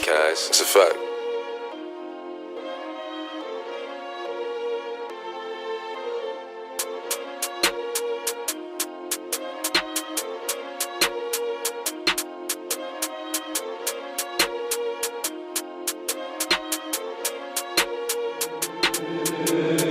cuz. It's a fact.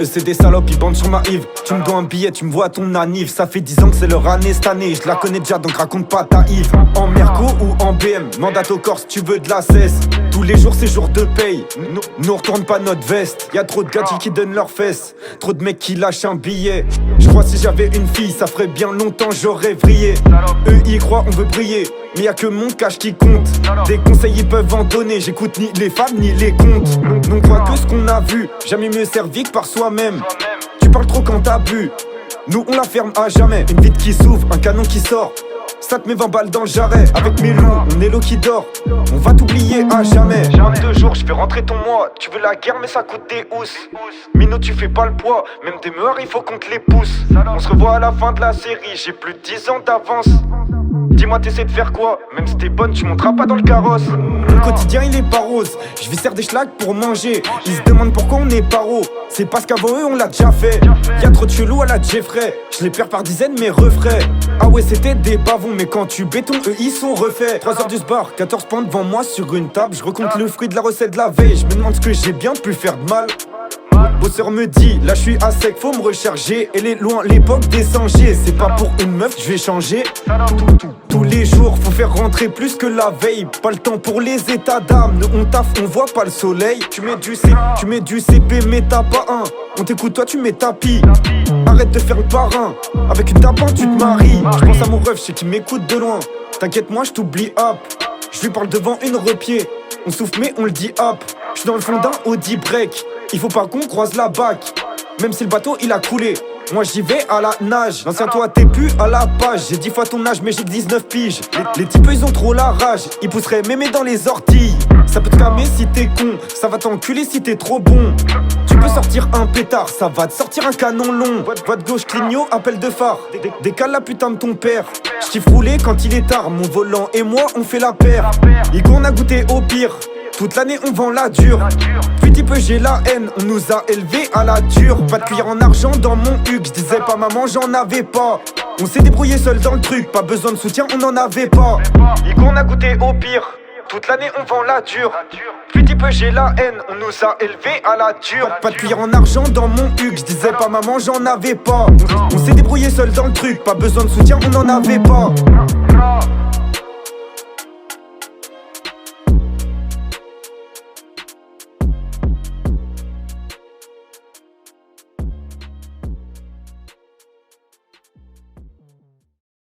C'est des salopes, ils bandent sur ma Yves. Tu me dois un billet, tu me vois à ton anniv. Ça fait 10 ans que c'est leur année cette année. Je la connais déjà donc raconte pas ta Yves. En Merco ou en BM, mandate au corps si tu veux de la cesse. Tous les jours c'est jour de paye. Nous retourne pas notre veste. Y'a trop de gadgets qui donnent leurs fesses. Trop de mecs qui lâchent un billet. Je crois si j'avais une fille, ça ferait bien longtemps j'aurais vrillé. Eux y croient, on veut briller. Mais y'a que mon cash qui compte. Des conseils ils peuvent en donner. J'écoute ni les femmes ni les comptes. Donc quoi que ce qu'on a vu, jamais mieux servi que par soi-même. Tu parles trop quand t'as bu. Nous on la ferme à jamais. Une vitre qui s'ouvre, un canon qui sort. Ça te met 20 balles dans le jarret. Avec mes loups, on est l'eau qui dort. On va t'oublier à jamais. 2 jours, je fais rentrer ton mois. Tu veux la guerre mais ça coûte des housses. Mino tu fais pas le poids. Même des meurs il faut qu'on te les pousse. On se revoit à la fin de la série. J'ai plus de 10 ans d'avance. Dis-moi t'essaies de faire quoi? Même si t'es bonne tu monteras pas dans le carrosse. Mon quotidien il est pas rose. Je vais serre des schlags pour manger. Ils se demandent pourquoi on est paro. C'est parce qu'avant eux on l'a déjà fait. Y'a trop de chelous à la Jeffrey. Je les perds par dizaines mais refrais. Ah ouais c'était des bavons. Mais quand tu bétons eux ils sont refaits. 3h du bar, 14 points devant moi sur une table. Je recompte le fruit de la recette de la veille. Je me demande ce que j'ai bien pu faire de mal. Bosseur me dit, là je suis à sec, faut me recharger. Elle est loin l'époque des 100G. C'est pas pour une meuf que je vais changer. Tous les jours, faut faire rentrer plus que la veille. Pas le temps pour les états d'âme. Nous on taffe, on voit pas le soleil. Tu mets du CP, mais t'as pas un. On t'écoute, toi tu mets tapis. Arrête de faire le parrain. Avec une tapante, tu te maries. Je pense à mon rêve, je sais qu'il m'écoute de loin. T'inquiète, moi je t'oublie, hop. Je lui parle devant une repied. On souffle, mais on le dit hop. Je suis dans le fond d'un Audi break. Il faut pas qu'on croise la bac. Même si le bateau il a coulé. Moi j'y vais à la nage. L'ancien toi t'es plus à la page. J'ai 10 fois ton âge mais j'ai 19 piges. Les types ils ont trop la rage. Ils pousseraient mémé dans les orties. Ça peut te calmer si t'es con. Ça va t'enculer si t'es trop bon. Tu peux sortir un pétard. Ça va te sortir un canon long. Voie de gauche clignot, appel de phare. Décale la putain de ton père. J'kiffe rouler quand il est tard. Mon volant et moi on fait la paire. Igo on a goûté au pire. Toute l'année on vend la dure. Petit peu j'ai la haine, on nous a élevés à la dure. Pas de cuillère en argent dans mon huc. Je disais pas maman j'en avais pas. On s'est débrouillé seul dans le truc. Pas besoin de soutien on en avait pas. Igo on a goûté au pire. Toute l'année on vend la dure. Petit peu j'ai la haine, on nous a élevés à la dure. Pas de cuillère en argent dans mon huc. Je disais pas maman j'en avais pas. On s'est débrouillé seul dans le truc. Pas besoin de soutien on en avait pas.